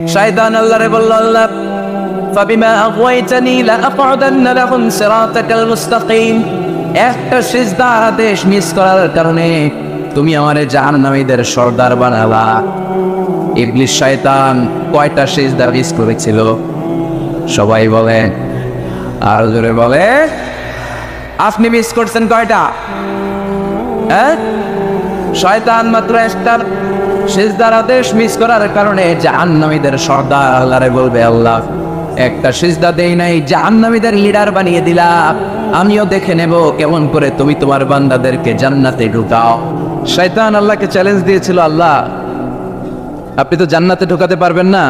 শয়তান আল্লাহরে বলল, আল্লাহ ফাবিমা আগওয়াইতানি লাআকউদান্না লাহুম সিরাতাকাল মুস্তাকিম। একটা সিজদা আদেশ মিস করার কারণে তুমি আমারে জাহান্নামীদের সর্দার বানালা। ইবলিস শয়তান কয়টা সিজদা মিস করেছিল? সবাই বলে, আর জোরে বলে, আপনি মিস করছেন কয়টা? হ্যাঁ, শয়তান মাত্র একটা সিজদার আদেশ মিস করার কারণে জাহান্নামীদের সর্দার আল্লাহরে বলবে, আল্লাহ একটা সিজদা দেই নাই, জাহান্নামীদের লিডার বানিয়ে দিলা। আমিও দেখে নেব কেমন করে তুমি তোমার বান্দাদেরকে জান্নাতে ঢুকাও। শয়তান আল্লাহকে চ্যালেঞ্জ দিয়েছিল, আল্লাহ আপনি তো জান্নাতে ঢুকাতে পারবেন না,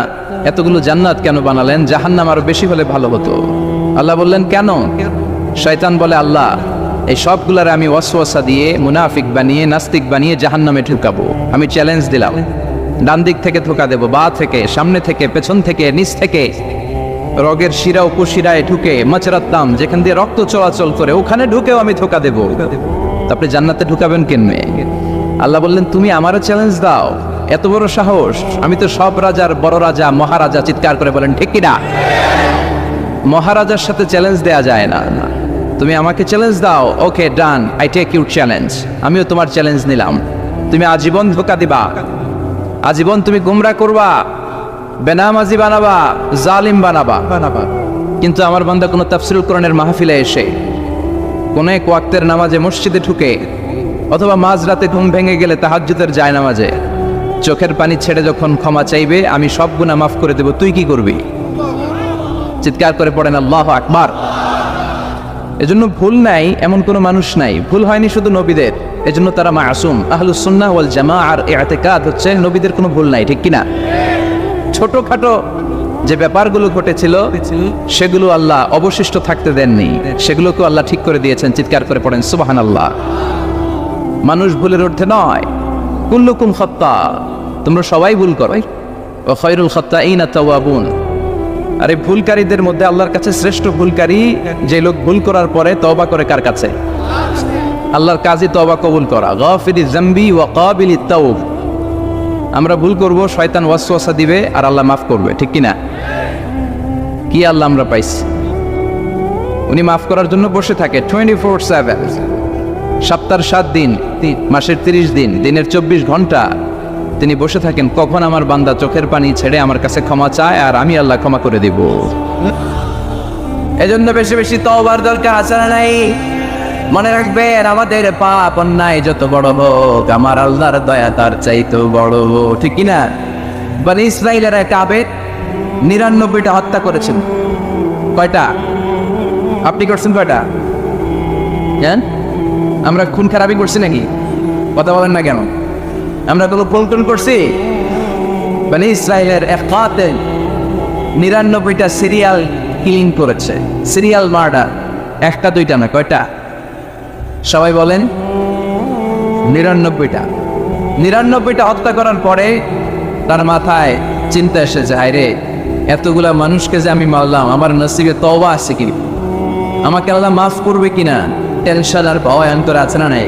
এতগুলো জান্নাত কেন বানালেন? জাহান্নাম আরো বেশি হলে ভালো হতো। আল্লাহ বললেন, কেন? শয়তান বলে, আল্লাহ এই সবগুলার আমি ওয়াসওয়াসা দিয়ে মুনাফিক বানিয়ে নাস্তিক বানিয়ে জাহান্নামে ঢুকাবো। আমি চ্যালেঞ্জ দিলাম, ডান দিক থেকে ধোকা দেব, বা থেকে, সামনে থেকে, পেছন থেকে, নিচ থেকে, রগের শিরা উপশিরায় ঢুকে, মাচরাত্তাম যেখান দিয়ে রক্ত চলাচল করে ওখানে ঢুকেও আমি ধোকা দেব। আপনি জান্নাতে ঢুকাবেন কেমনে? আল্লাহ বললেন, তুমি আমারও চ্যালেঞ্জ দাও, এত বড় সাহস? আমি তো সব রাজার বড় রাজা, মহারাজা। চিৎকার করে বলেন ঠিক কিনা? মহারাজার সাথে চ্যালেঞ্জ দেয়া যায় না। তুমি আমাকে চ্যালেঞ্জ দাও, ওকে ডান, আই টেক ইউর চ্যালেঞ্জ। আমিও তোমার চ্যালেঞ্জ নিলাম। তুমি আজীবন ধোকা দিবা, আজীবন তুমি গুমরা করবা, বেনামাজি বানাবা, জালিম বানাবা, কিন্তু আমার বান্দা কোনো তাফসীরুল কোরআনের মাহফিলে এসে কোন এক ওয়াক্তের নামাজে মসজিদে ঢুকে অথবা মাঝরাতে ঘুম ভেঙে গেলে তাহাজ্জুদের জায়নামাজে চোখের পানি ছেড়ে যখন ক্ষমা চাইবে, আমি সব গুনাহ মাফ করে দেব, তুই কি করবি? চিৎকার করে পড়েন আল্লাহু আকবার। এজন্য ভুল নাই এমন কোনো মানুষ নাই, ভুল হয়নি শুধু নবীদের, এজন্য তারা মাসুম। আহলুস সুন্নাহ ওয়াল জামাআর ইতিকাদ হচ্ছে নবীদের কোনো ভুল নাই, ঠিক কিনা? ছোটখাটো যে ব্যাপারগুলো ঘটেছিল সেগুলো আল্লাহ অবশিষ্ট থাকতে দেননি, সেগুলোকে আল্লাহ ঠিক করে দিয়েছেন। চিৎকার করে পড়েন সুবহানাল্লাহ। মানুষ ভুলের ঊর্ধ্বে নয়, কুল্লুকুম খাত্তা, তোমরা সবাই ভুল করো, ওয়া খায়রুল খাত্তাইনা তাওয়াবুন। আর এই ভুলকারীদের মধ্যে আল্লাহর কাছে শ্রেষ্ঠ ভুলকারী যে লোক ভুল করার পরে তওবা করে। কার কাছে? আল্লাহর কাজই তওবা কবুল করা। গাফিরিজ যামবি ওয়া কাবিলিত তাওব। আমরা ভুল করব, শয়তান ওয়াসওয়াসা দিবে আর আল্লাহ মাফ করবে, ঠিক কিনা? কি আল্লাহ আমরা পাইছি? উনি মাফ করার জন্য বসে থাকে 24/7, সপ্তাহের 7 দিন, মাসের 30 দিন, দিনের 24 ঘন্টা তিনি বসে থাকেন, কখন আমার বান্দা চোখের পানি ছেড়ে আমার কাছে ক্ষমা চায় আর আমি আল্লাহ ক্ষমা করে দিব। এজন্য বেশি বেশি তওবার দরকার আছে না নাই? মনে রাখবেন, আমাদের পাপ অন্যায় যত বড় হোক, আমার আল্লাহর দয়া তার চাইতে বড়, ঠিক কিনা? বনি ইসরাইলের এক আবেদ 99টা হত্যা করেছেন। কয়টা? আপনি করছেন কয়টা? জান, আমরা খুন খারাপি করছি নাকি? কথা বলেন না কেন? আমরা কোনো পল্টন করছি? বনি ইসরাইলের এক কাতেল 99টা সিরিয়াল কিলিং করেছে, সিরিয়াল মার্ডার। একটা দুইটা না, কয়টা? সবাই বলেন 99টা। 99টা হত্যা করার পরে তার মাথায় চিন্তা এসেছে, হায়রে এতগুলা মানুষকে যে আমি মারলাম, আমার নসিবে তওবা আছে কি? আমাকে আল্লাহ মাফ করবে কিনা? টেনশন আর ভয় অন্তরে আছে না নাই?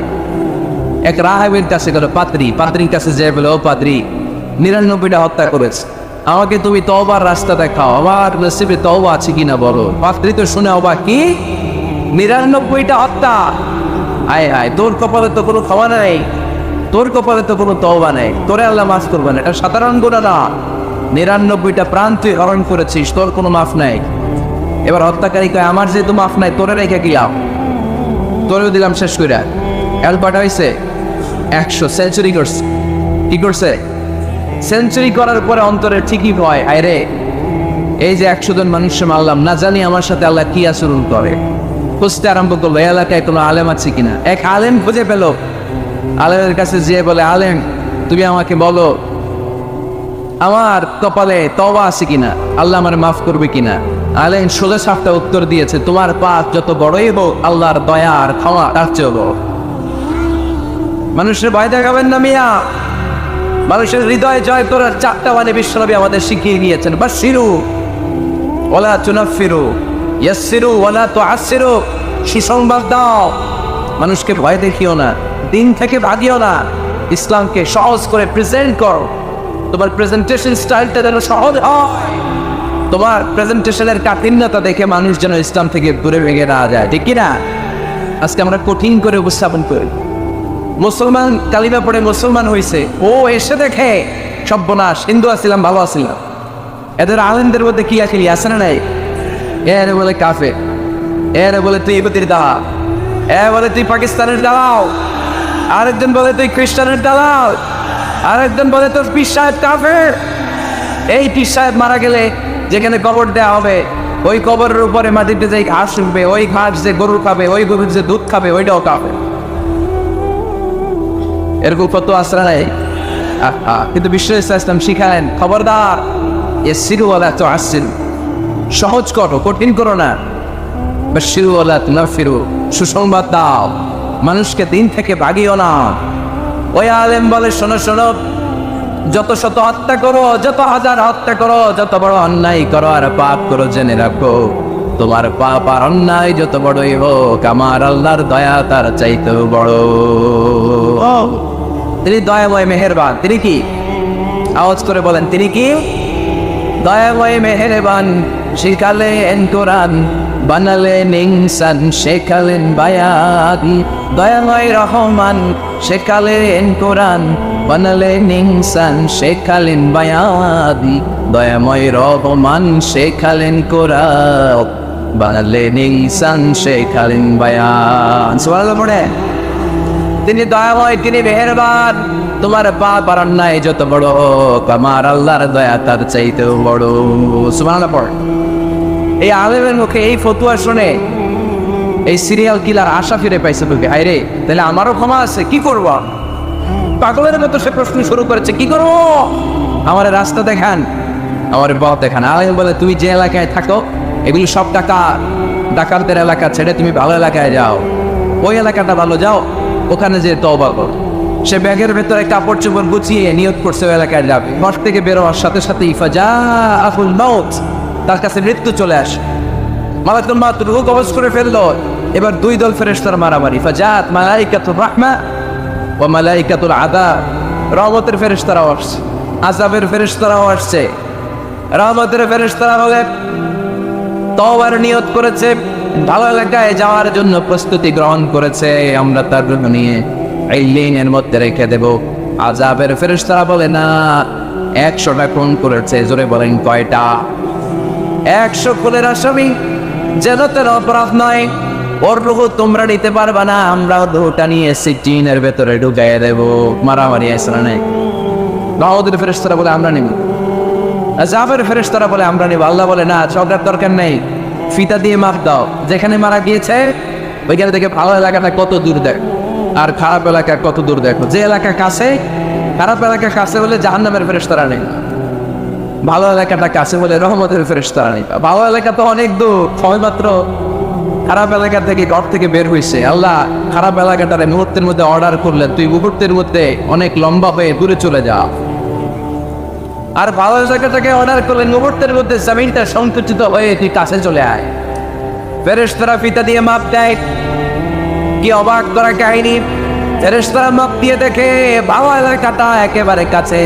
এক রাহেবের কাছে গেল, পাদ্রির কাছে যে বলে, ও পাদ্রি, 99টা হত্যা করেছে, আমাকে তুমি তওবার রাস্তা দেখাও, আমার নসিবে তওবা আছে কিনা বলো। পাদ্রি তো শুনে অবাক, কি 99টা হত্যা? আয় হায়, তোর কপালে তো কোনো ক্ষমা নাই, তোর কপালে তো কোনো তওবা নেই, তোরে আল্লাহ মাফ করবে না। এটা সাধারণ গুনাহ না, 99টা প্রাণ তুই হরণ করেছিস, তোর কোনো মাফ নাই। এবার হত্যাকারী কয়, আমার যেহেতু মাফ নাই, তোরে রেখে গেলাম, তোরেও দিলাম শেষ করে। এর কটা হয়েছে? 100 সেঞ্চুরি করছে। কি করছে? সেঞ্চুরি করার পরে অন্তরে ঠিকই ভয়, আরে এই যে 100 জন মানুষকে মারলাম, না জানি আমার সাথে আল্লাহ কি আচরণ করে। খুঁজতে আরম্ভ করলো, এই এলাকায় কোনো আলেম আছে কিনা। এক আলেম খুঁজে পেল, আলেমের কাছে যেয়ে বলে, আলেম তুমি আমাকে বলো আমার কপালে তওবা আছে কিনা, আল্লাহ আমার মাফ করবে কিনা। আলেম সোজা সাপটা উত্তর দিয়েছে, তোমার পাপ যত বড়ই হোক, আল্লাহর দয়া আর ক্ষমা তার চেয়ে বড়। মানুষের ভয় দেখাবেন না মিয়া, মানুষের হৃদয় জয় করার 4টা মানে বিশ্বনবী আমাদের শিখিয়ে গিয়েছেন। বাশিরু ওয়ালা তুনাফিরু, ইয়াসসিরু ওয়ালা তুআসসিরু। সুসংবাদ দাও, মানুষকে ভয় দেখিও না, দিন থেকে ভাগিও না, ইসলামকে সহজ করে প্রেজেন্ট করো। তোমার প্রেজেন্টেশন স্টাইলটা যেন সহজ হয়, তোমার প্রেজেন্টেশনের কাঠিন্যতা দেখে মানুষ যেন ইসলাম থেকে দূরে ভেঙে না যায়, ঠিক কিনা? আজকে আমরা কঠিন করে উপস্থাপন করি। মুসলমান কালিমা পড়ে মুসলমান হয়েছে, ও এসে দেখে সর্বনাশ, হিন্দু আসছিলাম ভালো আসছিলাম। এদের আলেমদের মধ্যে কি আখিলি আছে না নাই? এরে বলে কাফে, এরে বলে তুই ইহুদির দালাল, এ বলে তুই পাকিস্তানের দালাল, আরেকজন বলে তুই খ্রিস্টানের দালাল, আরেকজন বলে তোর পীর সাহেব কাফের। এই পীর সাহেব মারা গেলে যেখানে কবর দেওয়া হবে, ওই কবরের উপরে মাটিতে যে ঘাস উঠবে, ওই ঘাস যে গরু খাবে, ওই গরুর যে দুধ খাবে, ওইটাও খাবে। এরকম কত আশ্রা নেই। কিন্তু বিশ্ব ইসলাম শিখালেন, খবরদার, এ সিরুওয়ালা তো আসছেন, সহজ করো, কঠিন করো না। বা সিরুওয়ালা না ফিরু, সুসংবাদ দাও, মানুষকে দিন থেকে ভাগিও না। ওই আলেম বলে, শোনো শোনো, যত শত হত্যা করো, যত হাজার হত্যা করো, যত বড় অন্যায় করো আর পাপ করো, জেনে রাখো তোমার পাপ আর অন্যায় যত বড়ই হোক, আমার আল্লাহর দয়া তার চাইতেও বড়। তিনি দয়াময় মেহেরবান। তিনি কি? আওয়াজ করে বলেন, তিনি কি? দয়াময় মেহেরবান। শিখালেন কোরআন, বানালেন ইনসান, শেখালেন বায়ান। দয়াময় রহমান, শেখালেন কোরআন, বানালেন ইনসান, শেখালেন বায়ান। দয়াময় রহমান, শেখালেন কোরআন, বানালেন ইনসান, শেখালেন বায়ান। সুবহানাল্লাহ পড়ে। তিনি দয়াময়, তিনি মেহেরবান। তোমার পাপ আর অন্যায় যত বড় হোক, আমার আল্লাহর দয়া তার চাইতেও বড়। সুবহানাল্লাহ পড়। এই আলেমের মুখে এই ফতুয়া শুনে এই সিরিয়াল কিলার আশা ফিরে পাইছে তোকে। আরে তাহলে আমারও ক্ষমা আছে, কি করব? পাগলের মতো সে প্রশ্ন শুরু করেছে, কি করব? আমার রাস্তা দেখান, আমার পথ দেখান। আলেম বলে, তুমি যে এলাকায় থাকো এগুলি সব ডাকাতদের এলাকা ছেড়ে তুমি ভালো এলাকায় যাও, ওই এলাকাটা ভালো, যাও ওখানে যে তওবা করো। সে ব্যাগের ভেতরে কাপড় চোপড় গুছিয়ে নিয়ত করছে ওই এলাকায় যাবে। ঘর থেকে বেরোয়ার সাথে সাথে ইফাজাহুল মাউত, তার কাছে মৃত্যু চলে আসে। মালাকুল মাউত রূহ কবজ করে ফেললো। এবার দুই দল ফেরেশতার মারামারি। ফাজাত মালাইকাতুর রাহমা ওয়া মালাইকাতুল আযাব। রহমতের ফেরেশতারাও আসছে, আযাবের ফেরেশতারাও আসছে। রহমতের ফেরেশতারা বলে, তওবার নিয়ত করেছে, ভালো এলাকায় যাওয়ার জন্য প্রস্তুতি গ্রহণ করেছে, আমরা তার রূহ নিয়ে ইল্লিনের মধ্যে রেখে দেব। আযাবের ফেরেশতারা বলে, না, 100টা খুন করেছে। জোরে বলেন, কয়টা? 100 খুনের আসামি, যেন তেন অপরাধ নয়। ওর রূহ তোমরা নিতে পারবা না, আমরা রূহটা নিয়ে সিজিনের ভেতরে ঢুকাইয়ে দেব। মারামারি আসলে নাই। রহমতের ফেরেশতারা বলে, আমরা নিব। আযাবের ফেরেশতারা বলে, আমরা নিব। আল্লাহ বলে, না, ঝগড়ার দরকার নেই, ফিতা দিয়ে মাপ দাও। যেখানে মারা গিয়েছে ওইখানে থেকে ভালো এলাকাটা কত দূর দেখো, আর খারাপ এলাকা কত দূর দেখো। যে এলাকা কাছে, খারাপ এলাকা কাছে বলে জাহান্নামের ফেরেশতারা নেই, ভালো এলাকাটা কাছে বলে রহমতের ফেরেশতারা নেই। ভালো এলাকা তো অনেক দূর, সবেমাত্র খারাপ এলাকা থেকে ঘর থেকে বের হয়েছে। আল্লাহ খারাপ এলাকাটারে মুহূর্তের মধ্যে অর্ডার করলেন, তুই মুহূর্তের মধ্যে অনেক লম্বা হয়ে দূরে চলে যা। আর ভালো জায়গাটাকে অর্ডার করলেন, মুহূর্তের মধ্যে জমিনটা সংকুচিত হয়ে তুই কাছে চলে আয়। ফেরেশতারা ফিতা দিয়ে মাপ দেয়। কি অবাক করা কাহিনী! ফেরেশতারা মাপ দিয়ে দেখে ভালো এলাকাটা একেবারে কাছে,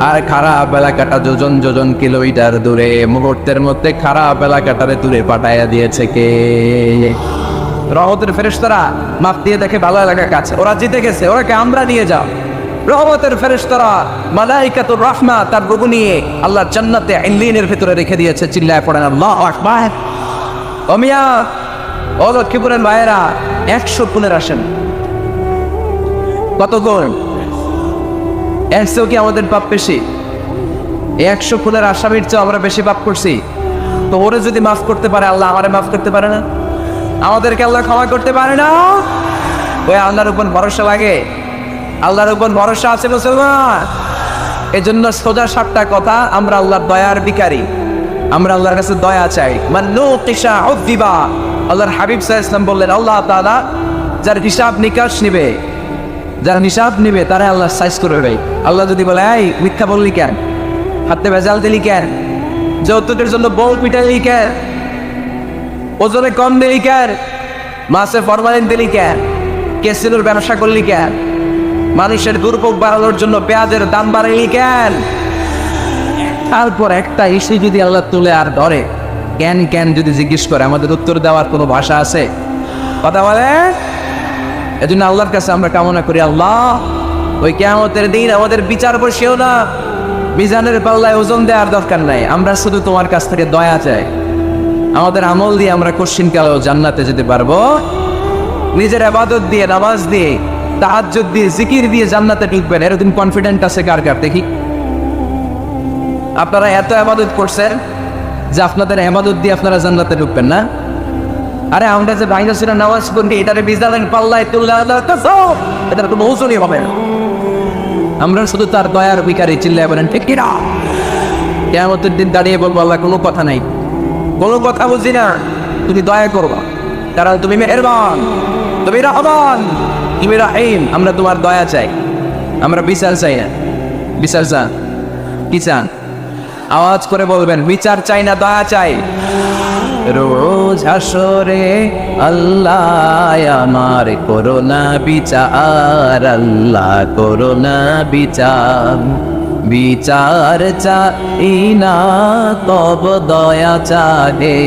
আর খারাপ এলাকাটা যোজন যোজন কিলোমিটার দূরে। মুহূর্তের মধ্যে খারাপ এলাকাটারে দূরে পাঠাইয়া দিয়েছে কে? রহমতের ফেরেশতারা মাপ দিয়ে দেখে ভালো এলাকা কাছে, ওরা জিতে গেছে, ওরাকে আমরা নিয়ে যাও। রহমতের ফেরেশতারা মালাইকাতুর রাহমা তার রূহ নিয়ে আল্লাহর জান্নাতে ইল্লিনের ভিতরে রেখে দিয়েছে। চিল্লায় পড়েন আল্লাহু আকবার। ও মিয়া, ও লক্ষ্মীপুরের ভাইয়েরা, 100 খুনের আসেন। কত গুণ? 100 কি আমাদের পাপ বেশি? 100 খুনের আসামির চেয়ে আমরা বেশি পাপ করছি। তো ওরে যদি মাফ করতে পারে আল্লাহ, আমারে মাফ করতে পারে না? আমাদেরকে আল্লাহ ক্ষমা করতে পারে না? ওই আল্লাহর উপর ভরসা লাগে? আল্লাহর উপর ভরসা আছে মুসলমান? এজন্য সোজা সাপটা কথা, আমরা আল্লাহর দয়ার ভিখারি, আমরা আল্লাহর কাছে দয়া চাই। মান্নুকিশা উযিবা। আল্লাহর হাবিব সাল্লাল্লাহু আলাইহি ওয়াসাল্লাম বললেন, আল্লাহ তাআলা যার হিসাব নিকাশ নিবে, যার হিসাব নিবে তারা আল্লাহ সাইজ করবে। আল্লাহ যদি বলে, এই মিথ্যা বললি কেন, হাতে ভেজাল দিলি কেন, যৌতুকের জন্য বউ পিটালি কেন, ওজনে কম দিলি কেন, মাছে ফরমালিন দিলি কেন, কেসিনোর ব্যবসা করলি কেন, মানুষের দুর্ভোগ বাড়ানোর জন্য পেঁয়াজের দাম বাড়াইলি কেন? তারপর একটা ইস্যু যদি আল্লাহ তুলে আর ধরে, কেন কেন যদি জিজ্ঞেস করে, আমাদের উত্তর দেওয়ার কোনো ভাষা আছে? কথা বলে। এজন্য আল্লাহর কাছে আমরা কামনা করি, আল্লাহ ওই কিয়ামতের দিন আমাদের বিচার বসিও না, মিজানের পাল্লায় ওজন দেওয়ার দরকার নাই, আমরা শুধু তোমার কাছ থেকে দয়া চাই। আমাদের আমল দিয়ে আমরা কশিনকালেও জান্নাতে যেতে পারবো, নিজের ইবাদত দিয়ে, নামাজ দিয়ে, তাহাজ্জুদ দিয়ে, জিকির দিয়ে জান্নাতে ঢুকবেন, এরকম কনফিডেন্ট আছে কার কার দেখি? আপনারা এত ইবাদত করছেন যে আপনাদের ইবাদত দিয়ে আপনারা জান্নাতে ঢুকবেন না? আরে আমরা যে বাইরে ছিল নামাজ পড়ি, এটারে মিজানের পাল্লায় তুললে এটার কোনো ওজনই হবে না। আমরা শুধু তার দয়ার ভিখারি, চিল্লায় বলেন ঠিক কিনা? কিয়ামতের দিন দাঁড়িয়ে বলবো, আল্লাহ কোনো কথা নাই, কোনো কথা বুঝি না, তুমি দয়া করবা, কারণ তুমি মেহেরবান, তুমি রহমান, তুমি রাহিম। আমরা তোমার দয়া চাই, আমরা বিচার চাই না। বিচার চান? কি চান? আওয়াজ করে বলবেন, বিচার চাই না, দয়া চাই। রোজ হাসরে আল্লাহ আমার করোনা বিচার, আল্লাহ করোনা বিচার, বিচার চাই না তব দয়া চাহে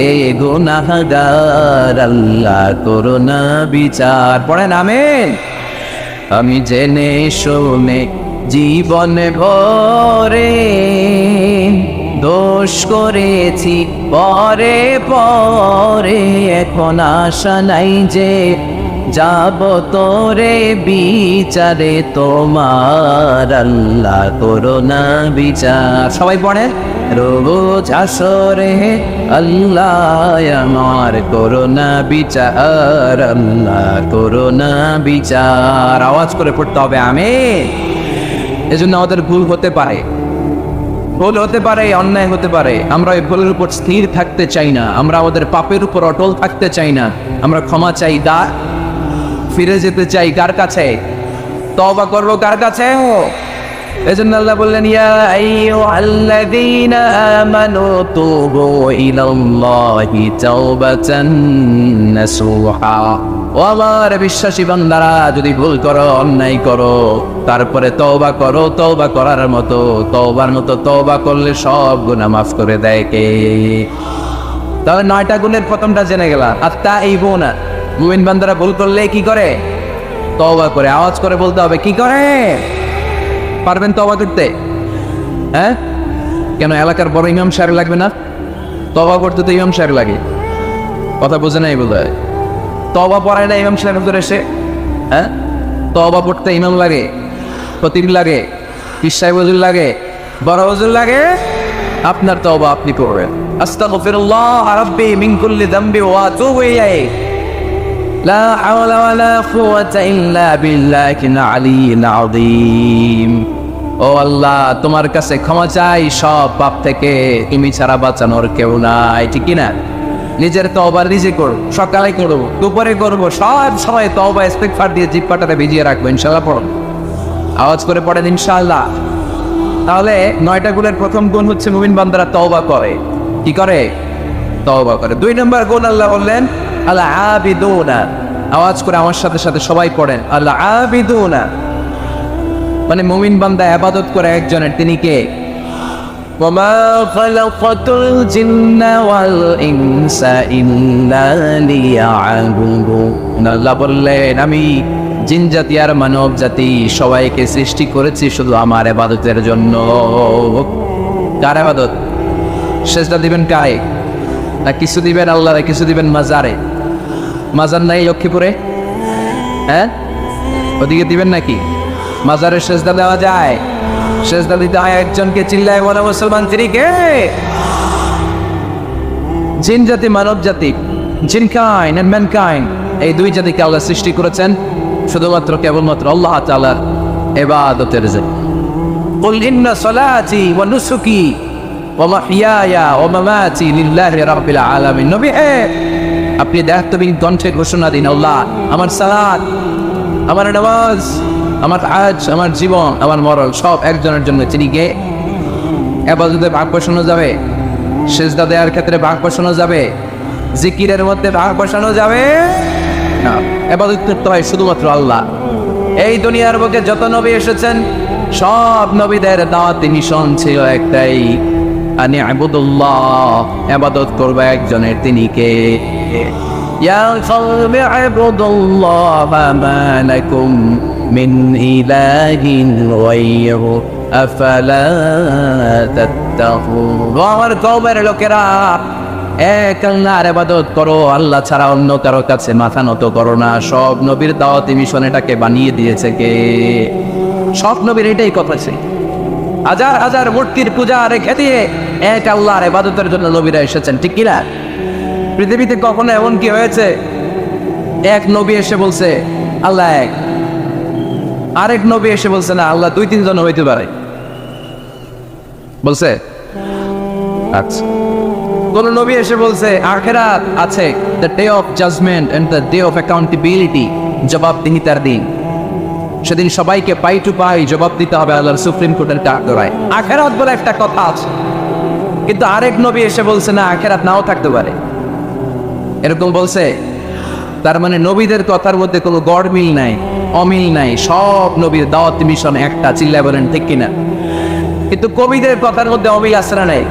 এ গুনাহগার, আল্লাহ করোনা বিচার। পড়েন আমিন। আমি জেনে শুনে জীবন ভরে দোষ করেছি পরে পরে, এখন আশা নাই যে যাব তোরে বিচারে তোমার, আল্লাহ করোনা বিচার। সবাই পড়ে, রোজ আসরে আল্লাহ আমার করোনা বিচার, আল্লাহ করোনা বিচার। আওয়াজ করে পড়তে হবে আমিন। এজন্য আমাদের ভুল হতে পারে, ভুল হতে পারে, অন্যায় হতে পারে, আমরা ওই ভুলের উপর স্থির থাকতে চাই না, আমরা আমাদের পাপের উপর অটল থাকতে চাই না, আমরা ক্ষমা চাই, ফিরে যেতে চাই কার কাছে? তওবা করবো কার কাছে? এজন্য আল্লাহ বললেন, ইয়া আইয়ুহাল্লাযীনা আমানু তুবু ইলাল্লাহি তাওবাতান নাসুহা। ও আমার বিশ্বাসী বান্দারা, যদি ভুল করো, অন্যায় করো, তারপরে তওবা করো, তওবা করার মতো, তওবার মতো তওবা করলে সব গুনাহ মাফ করে দেয় কে? তাহলে 9টা গুণের প্রথমটা জেনে গেলাম, আত-তাইবুনা। মুমিন বান্দারা ভুল করলে কি করে? তওবা করে। আওয়াজ করে বলতে হবে, কি করে? পারবেন তওবা করতে? হ্যাঁ, কেন এলাকার বড় ইমাম সাহেব লাগবে না? তওবা করতে তো ইমাম সাহেব লাগে। কথা বোঝে নাই বলে তওবা পড়ায় না ইমাম সাহেব ধরে এসে? হ্যাঁ, তওবা পড়তে ইমাম লাগে, খতিব লাগে, পীর সাহেব হুজুর লাগে, বড় হুজুর লাগে। আপনার তওবা আপনি করবেন। আস্তাগফিরুল্লাহ রাব্বি মিন কুল্লি যামবি ওয়া আতুবু ইলাইহি, লা হাওলা ওয়ালা কুওয়াতা ইল্লা বিল্লাহিল আলিয়্যিল আযীম। ও আল্লাহ, তোমার কাছে ক্ষমা চাই সব পাপ থেকে, তুমি ছাড়া বাঁচানোর কেউ নাই। ঠিক কি না? নিজের তওবা নিজে করো, সকালে করবো, দুপুরে করবো, সব সময় তওবা ইস্তিগফার দিয়ে জিহ্বাটাকে ভিজিয়ে রাখবো। ইনশাআল্লাহ পড়ো, আওয়াজ করে পড়েন ইনশাআল্লাহ। তাহলে 9টা গুণের প্রথম গুণ হচ্ছে মুমিন বান্দারা তওবা করে। কি করে? তওবা করে। 2 নম্বর গুণ আল্লাহ বললেন আল আবিদুনা। আওয়াজ করে আমার সাথে সাথে সবাই পড়েন, আল আবিদুনা মানে মুমিন বান্দা ইবাদত করে একজনের, তিনি কে? ওয়ামা খালাকাতুল জিন্না ওয়াল ইনসা ইল্লা লিয়াবুদুন। আল্লাহ বললেন, আমি জিন জাতি আর মানব জাতি সবাইকে সৃষ্টি করেছি শুধু আমার ইবাদতের জন্য। কার ইবাদত? সেজদা দিবেন কারে? না কিছু দিবেন আল্লাহরে, কিছু দিবেন মাজারে? মাজার নাই লক্ষ্মীপুরে? হ্যাঁ, ওদিকে দিবেন নাকি? মাজারে সেজদা দেওয়া যায়? সেজদা দিতে হয় একজনকে। চিল্লায় বলে মুসলমান, তিনি কে? জিন জাতি মানব জাতি, জিন কাইন্ড এন্ড ম্যানকাইন্ড, এই 2 জাতিকে আল্লাহ সৃষ্টি করেছেন শুধুমাত্র কেবলমাত্র আল্লাহ তাআলার ইবাদতের জন্য। কুল ইন্না সলাতি ওয়া নুসুকি ওয়া মাহইয়ায়া ওয়া মামাতি লিল্লাহি রাব্বিল আলামিন। নবী হে, আপনি দায়িত্বহীন কণ্ঠে ঘোষণা দিন, আল্লাহ আমার সালাত, আমার নামাজ, আমার হজ, আমার জীবন, আমার মরণ সব একজনের জন্য। তিনি কে? ইবাদতে ভাগ বসানো যাবে? সিজদা দেওয়ার ক্ষেত্রে ভাগ বসানো যাবে? জিকিরের মধ্যে ভাগ বসানো যাবে না। ইবাদত করতে হয় শুধুমাত্র আল্লাহ। এই দুনিয়ার বুকে যত নবী এসেছেন সব নবীদের দাওয়াতি মিশন ছিল একটাই, আনি আবুদুল্লাহ, ইবাদত করবে একজনের, তিনি কে? ইয়া কওমি আবুদুল্লাহ মা লাকুম মিন ইলাহিন গায়রু আফালা তাত্তাকুন। আমার কওমের লোকেরা, এক আল্লাহর ইবাদত করো, আল্লাহ ছাড়া অন্য কারো কাছে মাথা নত করো না। সব নবীর দাওয়াতি মিশন এটাকে বানিয়ে দিয়েছে কে? সব নবীর এটাই কথা ছিল। হাজার হাজার মূর্তির পূজা রেখে দিয়ে এক আল্লাহর ইবাদতের জন্য নবীরা এসেছেন, ঠিক কিনা? পৃথিবীতে কখনো এমন কি হয়েছে এক নবী এসে বলছে আল্লাহ এক, আরেক নবী এসে বলছে না আল্লাহ দুই তিনজন হইতে পারে? বলছে? আচ্ছা, কোন নবী এসে বলছে আখিরাত আছে, the day of judgment and the day of accountability, জবাবদিহিতার দিন, সেদিন সবাইকে পাই টু পাই জবাব দিতে হবে আল্লাহর সুপ্রিম কোর্টের কাঠগড়ায়। আখিরাত বলে একটা কথা আছে, কিন্তু আরেক নবী এসে বলছে না আখিরাত নাও থাকতে পারে, এরকম বলছে। তার মানে নবীদের কথার মধ্যে কোনো গড়মিল নাই, অমিল নাই, সব নবীর দাওয়াতি মিশন একটা, চিল্লায় বলেন ঠিক কিনা? কিন্তু কবিদের কথার মধ্যে অমিল আছে না নাই?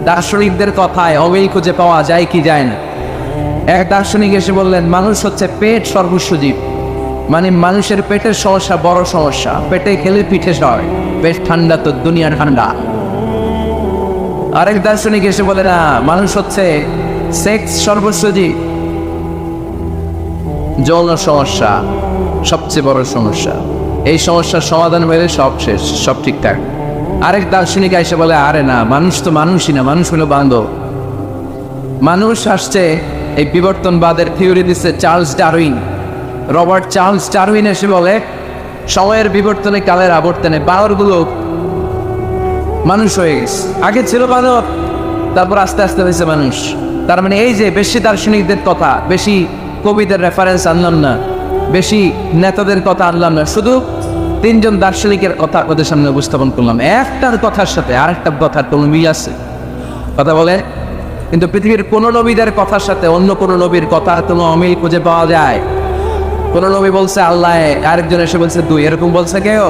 দার্শনিকদের কথায় অমিল খুঁজে পাওয়া যায় কি যায় না? এক দার্শনিক এসে বললেন মানুষ হচ্ছে পেট সর্বস্ব জীব, মানে মানুষের পেটের সমস্যা বড় সমস্যা, পেটে খেলে পিঠে সয়, পেট ঠান্ডা তো দুনিয়া ঠান্ডা। আরেক দার্শনিক এসে বলে না মানুষ হচ্ছে সেক্স সর্বস্ব জীব, যৌন সমস্যা সবচেয়ে বড় সমস্যা, এই সমস্যার সমাধান হলে সব শেষ, সব ঠিকঠাক। আরেক দার্শনিক এসে বলে আরে না, মানুষ তো মানুষই না, মানুষ হলো বান্ধব। মানুষ আসছে, এই বিবর্তনবাদের থিওরি দিচ্ছে Charles Darwin, Robert Charles Darwin এসে বলে সময়ের বিবর্তনে কালের আবর্তনে বানরগুলো মানুষ হয়ে গেছে, আগে ছিল বানর, তারপর আস্তে আস্তে হয়েছে মানুষ। তার মানে এই যে বেশি দার্শনিকদের কথা, বেশি কবিদের রেফারেন্স আনলাম না, বেশি নেতাদের কথা আনলাম না, শুধু তিনজন দার্শনিকের কথা ওদের সামনে উপস্থাপন করলাম। একটার কথার সাথে আরেকটা কথার কোনো মিল আছে? কথা বলে? কিন্তু পৃথিবীর কোন নবীদের কথার সাথে অন্য কোন নবীর কথার কোনো অমিল খুঁজে পাওয়া যায়? কোন নবী বলছে আল্লাহ, আরেকজন এসে বলছে দুই, এরকম বলছে কেউ?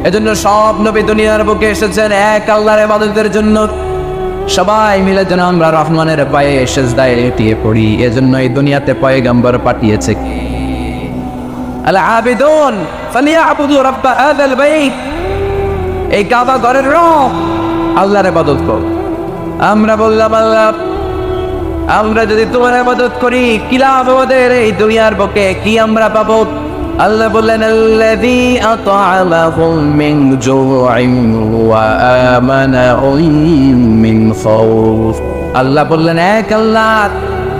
এজন্য সব নবী দুনিয়ার বুকে এসেছেন এক আল্লাহর ইবাদতের জন্য। সবাই মিলে যেন আমরা রহমানের পায়ে সেজদায় এটিয়ে পড়ি, এজন্য এই দুনিয়াতে পয়গম্বর পাঠিয়েছে কে? আল আবিদুন ফালিয়াবুদু রাব্বা হাযাল বাইত, এই কাবা ঘরের রব আল্লাহর ইবাদত কর। আমরা বললাম আল্লাহ, আমরা যদি তোমার ইবাদত করি কি লাভ আমাদের এই দুনিয়ার বুকে, কি আমরা পাবো? আল্লাহ বললেন আল্লাযী আত'আমাহুম মিন জু'ইন ওয়া আমানাহুম মিন খাউফ। আল্লাহ বললেন এক আল্লাহ,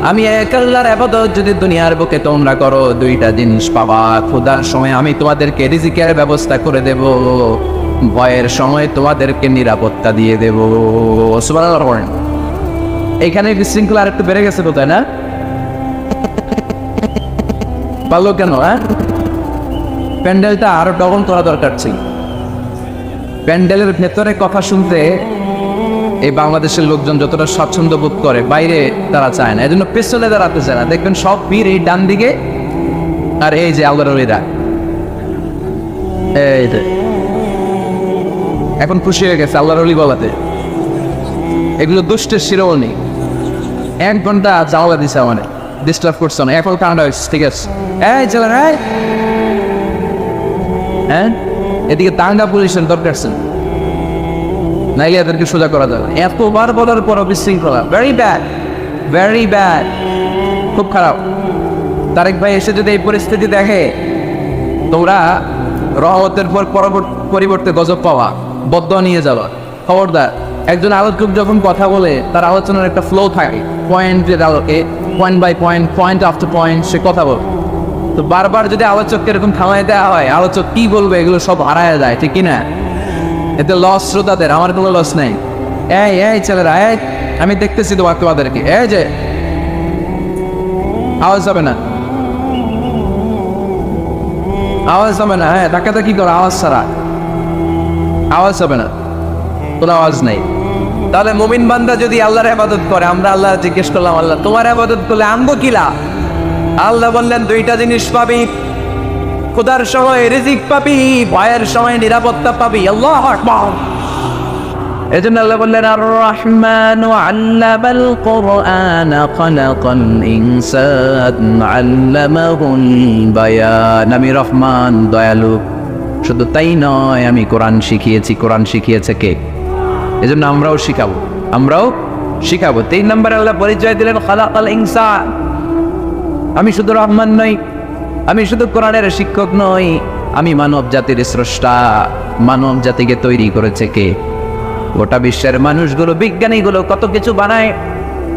আমি এক আল্লাহর ইবাদত যদি দুনিয়ার বুকে তোমরা করো দুইটা জিনিস পাবা। ক্ষুধার সময় আমি তোমাদেরকে রিজিকের ব্যবস্থা করে দেব, ভয়ের সময় তোমাদেরকে নিরাপত্তা দিয়ে দেব। সুবহানাল্লাহ। এখানে বিশৃঙ্খলা আর একটু বেড়ে গেছে কোথায় না? পারলো কেন? হ্যাঁ, প্যান্ডেলটা আরো ডবল করা দরকার ছিল। প্যান্ডেলের ভেতরে কথা শুনতে এই বাংলাদেশের লোকজন যতটা স্বাচ্ছন্দ্য বোধ করে, বাইরে তারা চায় না, এজন্য পেছনে দাঁড়াতে চায় না। দেখবেন সব ভিড় এই ডান দিকে, আর এই যে আল্লাহর ওলিরা এই যে এখন খুশি হয়ে গেছে আল্লাহর ওলি বলাতে। এগুলো দুষ্টের শিরোমণি। 1 ঘন্টা জাওলা দিছে আমাদের, ডিস্টার্ব করছে না, এখন কানাডা হয়েছে, ঠিক আছে? এই চলেন, হ্যাঁ, এদিকে দাঙ্গা পুলিশের দরকার ছিল, নাইলে এদেরকে সোজা করা যাবে। এতবার বলার পর বিশৃঙ্খলা, ভেরি ব্যাড, ভেরি ব্যাড, খুব খারাপ। তারেক ভাই এসে যদি এই পরিস্থিতি দেখে, তোমরা রহমতের পর পরিবর্তে গজব পাওয়া, বদদোয়া নিয়ে যাওয়া। খবরদার, একজন আলোচক যখন কথা বলে তার আলোচনার একটা ফ্লো থাকে, পয়েন্টের আলোকে, point by point, point after point সে কথা বলে। তো বারবার যদি আলোচককে এরকম থামাই দেওয়া হয়, আলোচক কি বলবে এগুলো সব হারায় যায়, ঠিক কিনা? এতে লস শ্রোতাদের, আমার কোনো লস নেই। এই ছেলেরা, আমি দেখতেছি তোমাদেরকে, এই যে আওয়াজ হবে না, আওয়াজ হবে না, হ্যাঁ, ধাক্কাটা কি করো, আওয়াজ ছাড়া আওয়াজ হবে না, কোনো আওয়াজ নেই। তাহলে মুমিন বান্দা যদি আল্লাহর ইবাদত করে, আমরা আল্লাহ জিজ্ঞেস করলাম আল্লাহ তোমার ইবাদত করলে আমগো কিলা? আল্লাহ বললেন দুইটা জিনিস পাবি, ক্ষুধার সময় রিজিক পাবি, ভয়ের সময় নিরাপত্তা পাবি। আল্লাহু আকবার। এজন্য আল্লাহ বললেন আর রহমানু আল্লামাল কুরআন খালাকাল ইনসান আল্লামাহুল বায়ান। আমি রহমান, দয়ালু। শুধু তাই নয়, আমি কোরআন শিখিয়েছি। কোরআন শিখিয়েছে কে? এজন্য আমরাও শিখাবো, আমরাও শিখাবো। 3 নম্বরে আল্লাহ পরিচয় দিলেন খালাকাল ইনসান। আমি শুধু রহমান নই, আমি শুধু কোরআনের শিক্ষক নই, আমি মানব জাতির স্রষ্টা। মানব জাতিকে তৈরি করেছে কে? গোটা বিশ্বের মানুষগুলো, বিজ্ঞানীগুলো কত কিছু বানায়।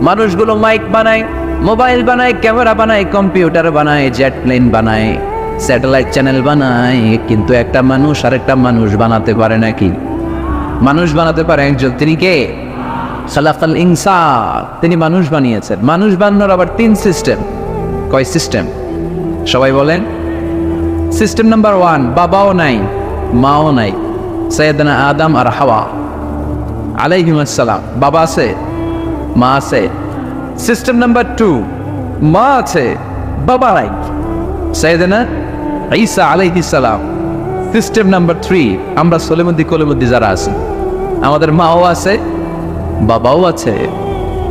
মানুষগুলো মাইক বানায়, মোবাইল বানায়, ক্যামেরা বানায়, কম্পিউটার বানায়, জেট প্লেন বানায়, স্যাটেলাইট চ্যানেল বানায়, কিন্তু একটা মানুষ আর একটা মানুষ বানাতে পারে নাকি? মানুষ বানাতে পারে একজন, তিনি কে? খালাকাল ইনসান। তিনি মানুষ বানিয়েছেন। মানুষ বানানোর আবার 3 সিস্টেম। কয় সিস্টেম? সবাই বলেন। সিস্টেম নাম্বার 1, বাবাও নাই, মাও নাই। সাইয়েদনা আদম আর হাওয়া আলাইহিস সালাম। বাবা আছে, মা আছে। সিস্টেম নাম্বার 2, মা আছে, বাবা নাই। সাইয়েদনা ঈসা আলাইহিস সালাম। সিস্টেম নাম্বার 3, আমরা সলিমুদ্দি কলিমুদ্দি যারা আছি, আমাদের মাও আছে, বাবাও আছে।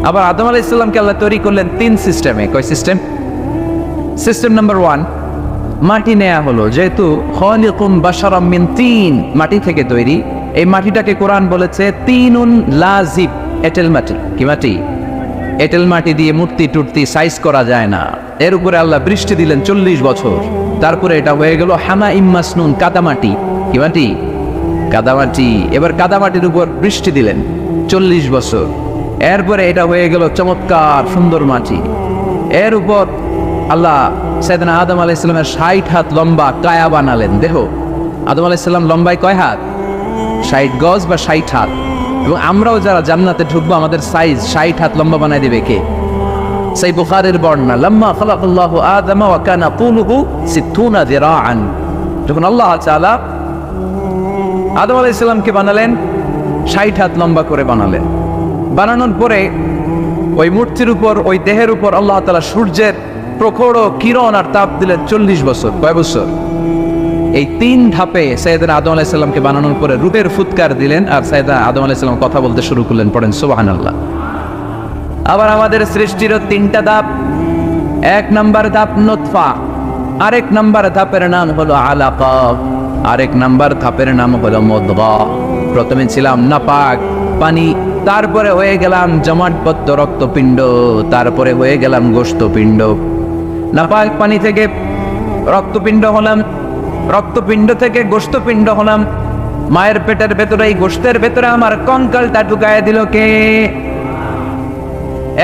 আবার আদম আলাইহিস সালামকে আল্লাহ তৈরি করলেন 3 সিস্টেমে। কয় সিস্টেম? সিস্টেম নাম্বার 1, মাটি নেয়া হলো। যেহেতু খালিকুম বাশারাম মিন তিন, মাটি থেকে তৈরি। এই মাটিটাকে কোরআন বলেছে তিনুন লাজিব, এঁটেল মাটি। কি মাটি? এঁটেল মাটি দিয়ে মূর্তি টুর্তি সাইজ করা যায় না। এর উপরে আল্লাহ বৃষ্টি দিলেন 40 বছর। তারপরে এটা হয়ে গেল হামা ইম্মাসনুন, কাদামাটি। কি মাটি? কাদামাটি। এবার কাদামাটির উপর বৃষ্টি দিলেন 40 বছর। এরপরে এটা হয়ে গেল চমৎকার সুন্দর মাটি। এর উপর আল্লাহ সাইয়েদনা আদম আলাইহিস সালামের 60 হাত লম্বা কায়া বানালেন। দেখো, আদম আলাইহিস সালাম লম্বায় কয় হাত? 60 গজ বা 60 হাত। এবং আমরাও যারা জান্নাতে ঢুকবো, আমাদের সাইজ 60 হাত লম্বা বানাই দিবে কে? সেই বুখারীর বর্ণনা, লাম্মা খালাকাল্লাহু আদম ওয়া কানা তুলুহু 60 যিরাআন। যখন আল্লাহ তাআলা আদম আলাইহিস সালামকে বানালেন, 60 হাত লম্বা করে বানালেন। বানানোর পরে ওই মূর্তির উপর, ওই দেহের উপর আল্লাহ তাআলা সূর্যের প্রখর কিরণ আর তাপ দিলেন 40 বছর। কয় বছর? এই 3 ধাপে সাইয়েদনা আদম আলাইহিস সালামকে বানানোর পরে রূহের ফুৎকার দিলেন, আর সাইয়েদনা আদম আলাইহিস সালাম কথা বলতে শুরু করলেন। পড়েন সুবহানাল্লাহ। আবার আমাদের সৃষ্টিরও 3টা ধাপ। 1 নাম্বার ধাপ নুতফা, আরেক নাম্বার ধাপের নাম হলো আলাকা, আরেক নাম্বার ধাপের নাম হলো মুদগা। প্রথমে ছিলাম নাপাক পানি, তারপরে হয়ে গেলাম জমাটবদ্ধ রক্তপিণ্ড, তারপরে হয়ে গেলাম গোশতপিণ্ড। নাপাক পানি থেকে রক্তপিণ্ড হলাম, রক্তপিণ্ড থেকে গোশতপিণ্ড হলাম। মায়ের পেটের ভেতরে, এই গোশতের ভেতরে আমার কঙ্কালটা ঢুকায় দিল কে?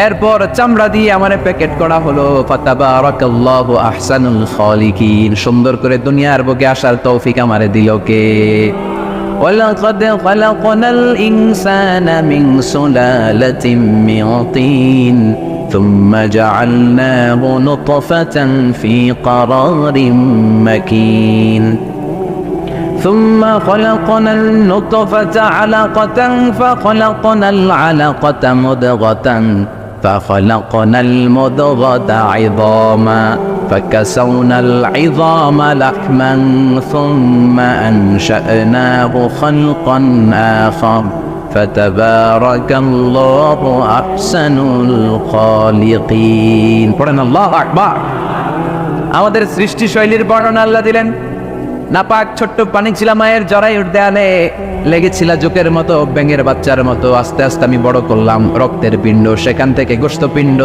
এরপর চামড়া দিয়ে আমার প্যাকেট করা হলো। ফাতাবারাকাল্লাহু আহসানুল খালিকিন। সুন্দর করে দুনিয়ার বুকে আসার তৌফিক আমারে দিল কে? ওয়ালাকাদ খালাকনাল ইনসানা মিন সুলালাতিন মিন তিন ثم جعلناه نطفة في قرار مكين ثم خلقنا النطفة علقة فخلقنا العلقة مضغة فخلقنا المضغة عظاما فكسونا العظام لحما ثم أنشأناه خلقا آخر فتبارك الله أحسن الخالقين. পড়েন আল্লাহু আকবার। আমাদের সৃষ্টি শৈলীর বর্ণনা আল্লাহ দিলেন। নাপাক ছোট্ট পানি ছিল মায়ের জরায়ুর দেয়ালে, লেগেছিল জোকের মতো, ব্যাঙের বাচ্চার মতো। আস্তে আস্তে আমি বড় করলাম রক্তের পিণ্ড, সেখান থেকে গোশতপিণ্ড,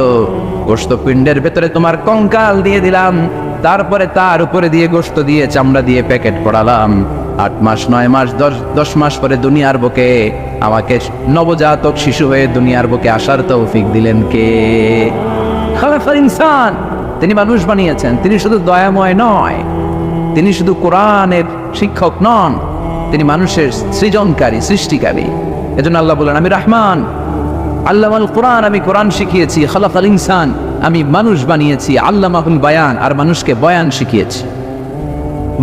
গোশতপিণ্ডের ভেতরে তোমার কঙ্কাল দিয়ে দিলাম, তারপরে তার উপরে দিয়ে গোশত দিয়ে চামড়া দিয়ে প্যাকেট পড়ালাম। 8 মাস 9 মাস 10 মাস পরে দুনিয়ার বুকে আমাকে নবজাতক শিশু হয়ে দুনিয়ার বুকে আসার তৌফিক দিলেন কে? খালাকাল ইনসান। তিনি মানুষ বানিয়েছেন। তিনি শুধু দয়াময় নয়, তিনি শুধু কোরআনের শিক্ষক নন, তিনি মানুষের সৃজনকারী, সৃষ্টিকারী। এজন্য আল্লাহ বলেন, আমি রহমান, আল্লামাল কোরআন, আমি কোরআন শিখিয়েছি। খালাকাল ইনসান, আমি মানুষ বানিয়েছি। আল্লামাহুল বায়ান, আর মানুষকে বয়ান শিখিয়েছি।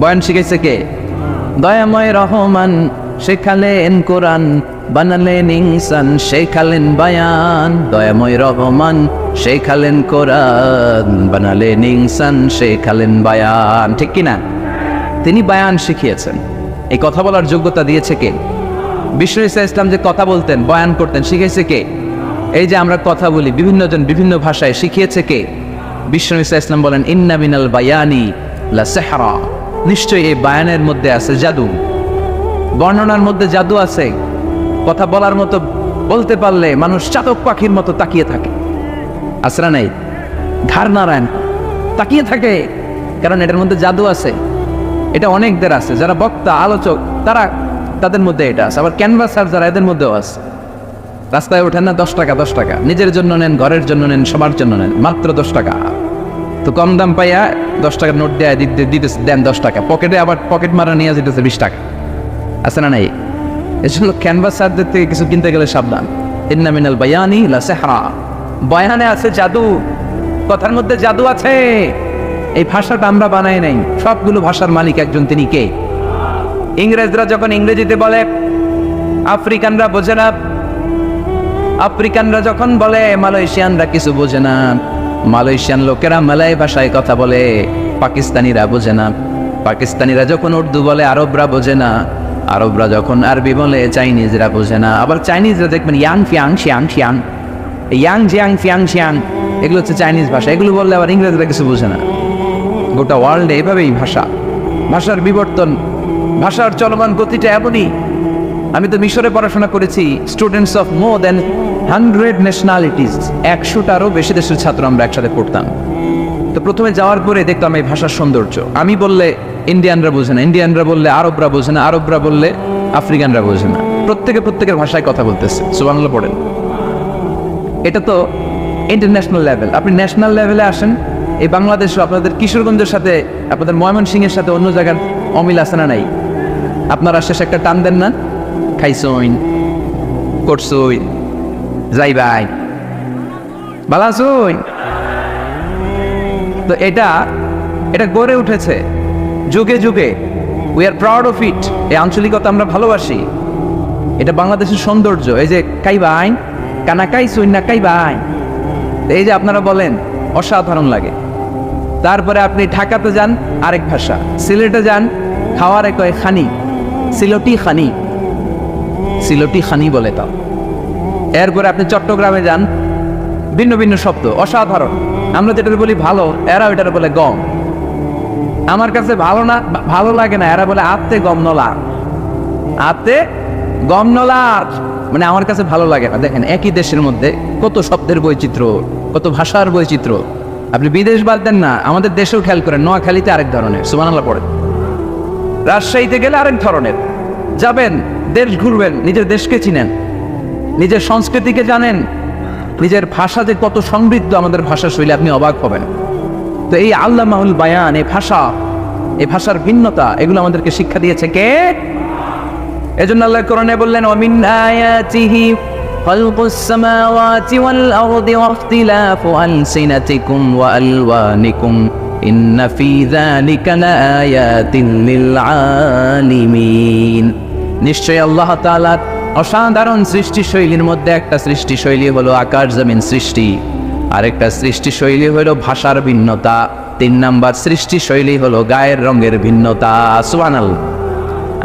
বয়ান শিখাইছে কে? দয়াময় রহমান শেখালেন কোরআন, বানালেন ইনসান, শেখালেন বায়ান। দয়াময় রহমান শেখালেন কোরআন, বানালেন ইনসান, শেখালেন বায়ান। ঠিক কিনা? তিনি বায়ান শিখিয়েছেন। এই কথা বলার যোগ্যতা দিয়েছে কে? বিষ্ণু ঈসা ইসলাম যে কথা বলতেন, বয়ান করতেন, শিখিয়েছে কে? এই যে আমরা কথা বলি বিভিন্ন জন বিভিন্ন ভাষায়, শিখিয়েছে কে? বিষ্ণু ঈসা ইসলাম বলেন, ইন্না মিনাল বায়ানি লা সিহরা, নিশ্চয়ই এই বায়ানের মধ্যে আছে জাদু, বর্ণনার মধ্যে জাদু আছে। কথা বলার মতো, বলতে পারলে মানুষ চাতক পাখির মতো তাকিয়ে থাকে, আসরা নাই, ঘাড় নারায়ণ তাকিয়ে থাকে, কারণ এটার মধ্যে জাদু আছে। এটা অনেকদের আছে, যারা বক্তা আলোচক তাদের মধ্যে এটা আছে। আবার ক্যানভাসার যারা, এদের মধ্যেও আছে। রাস্তায় ওঠেন না 10 টাকা 10 টাকা, নিজের জন্য নেন, ঘরের জন্য নেন, সবার জন্য নেন, মাত্র 10 টাকা। তো কম দাম পাইয়া 10 টাকার নোট দেয় দিতেছে, দেন 10 টাকা, পকেটে আবার পকেট মারা নিয়ে যেতেছে 20 টাকা, আছে না নাই? এজন্য ক্যানভাসারদের থেকে কিছু কিনতে গেলে সাবধান। ইন্না মিনাল বায়ানি লা সিহরা, বয়ানে আছে জাদু, কথার মধ্যে জাদু আছে। এই ভাষাটা আমরা বানাই নাই, সবগুলো ভাষার মালিক একজন, তিনি কে? ইংরেজরা যখন ইংরেজিতে বলে আফ্রিকানরা বোঝে না, আফ্রিকানরা যখন বলে মালয়েশিয়ানরা কিছু বোঝে না, মালয়েশিয়ান লোকেরা মালয় ভাষায় কথা বলে, পাকিস্তানিরা বোঝে না, পাকিস্তানিরা যখন উর্দু বলে আরবরা বোঝে না, আরবরা যখন আরবি বলে চাইনিজরা বোঝে না। আবার চাইনিজরা দেখবেন ইয়াং ফিয়াং শিয়াং শিয়াং, ইয়াং জিয়াং ফিয়াং শিয়াং, এগুলো হচ্ছে চাইনিজ ভাষা। এগুলো বললে আবার ইংরেজরা কিছু বোঝে না। গোটা ওয়ার্ল্ডে এভাবেই ভাষার বিবর্তন, ভাষার চলমান গতিটা এমনই। আমি তো মিশরে পড়াশোনা করেছি, students of more than 100 nationalities, 100টারও বেশি দেশের ছাত্র আমরা একসাথে পড়তাম। তো প্রথমে যাওয়ার পরে দেখতাম এই ভাষার সৌন্দর্য। আমি বললে ইন্ডিয়ানরা বোঝে না, ইন্ডিয়ানরা বললে আরবরা বোঝে না, আরবরা বললে আফ্রিকানরা বোঝে না। প্রত্যেকের ভাষায় কথা বলতেছে, সুবহানাল্লাহ পড়েন। এটা তো ইন্টারন্যাশনাল লেভেল। আপনি ন্যাশনাল লেভেলে আসেন, এই বাংলাদেশও আপনাদের কিশোরগঞ্জের সাথে, আপনাদের ময়মনসিংহের সাথে অন্য জায়গার অমিল আছে না নাই? আপনারা শেষে একটা টান দেন না, খাইছইন, করছইন, যাই ভাই, ভালো আছইন। তো এটা গড়ে উঠেছে যুগে যুগে। We are proud of it. এই আঞ্চলিকতা আমরা ভালোবাসি, এটা বাংলাদেশের সৌন্দর্য। এই যে কাইবাইন, কানা কাইছইন না কাইবাইন, এই যে আপনারা বলেন, অসাধারণ লাগে। তারপরে আপনি ঢাকাতে যান, আরেক ভাষা। সিলেটে যান, খাওয়ারে কয় খানি, সিলটি খানি, সিলটি খানি বলে তাও। এরপরে আপনি চট্টগ্রামে যান, ভিন্ন ভিন্ন শব্দ, অসাধারণ। আমরা যেটা বলি ভালো, এরা ওইটার বলে গম। আমার কাছে ভালো লাগে না, এরা বলে আত্তে গম নলা, আত্তে গম নলা, মানে আমার কাছে ভালো লাগে না। দেখেন, একই দেশের মধ্যে কত শব্দের বৈচিত্র্য, কত ভাষার বৈচিত্র্য। আপনি বিদেশ বাদ দেন না, আমাদের দেশেও খেয়াল করেন। নোয়াখালীতে আরেক ধরনের, সুবহানাল্লাহ পড়েন। রাজশাহীতে গেলে আরেক ধরনের। যাবেন, দেশ ঘুরবেন, নিজের দেশকে চিনেন, নিজের সংস্কৃতিকে জানেন, নিজের ভাষা যে কত সমৃদ্ধ, আমাদের ভাষা শৈলী, আপনি অবাক হবেন। তো এই আল্লামাহুল বায়ান, এই ভাষার ভিন্নতা, এগুলো আমাদেরকে শিক্ষা দিয়েছে কে? এজন্য আল্লাহ কোরআনে বললেন, ওয়া মিন আয়াতিহি খালকুস সামাওয়াতি ওয়াল আরদি ওয়া ইখতিলাফু আলসিনাতিকুম ওয়া আলওয়ানিকুম ইন্না ফি যালিকা লাআয়াতিন লিল আলিমিন। নিশ্চয়ই আল্লাহ তাআলার অসাধারণ সৃষ্টিশৈলীর মধ্যে একটা সৃষ্টিশৈলী হলো আকাশ জমিন সৃষ্টি, আরেকটা সৃষ্টিশৈলী হলো ভাষার ভিন্নতা, 3 নাম্বার সৃষ্টিশৈলী হলো গায়ের রঙের ভিন্নতা। সুবহানাল্লাহ।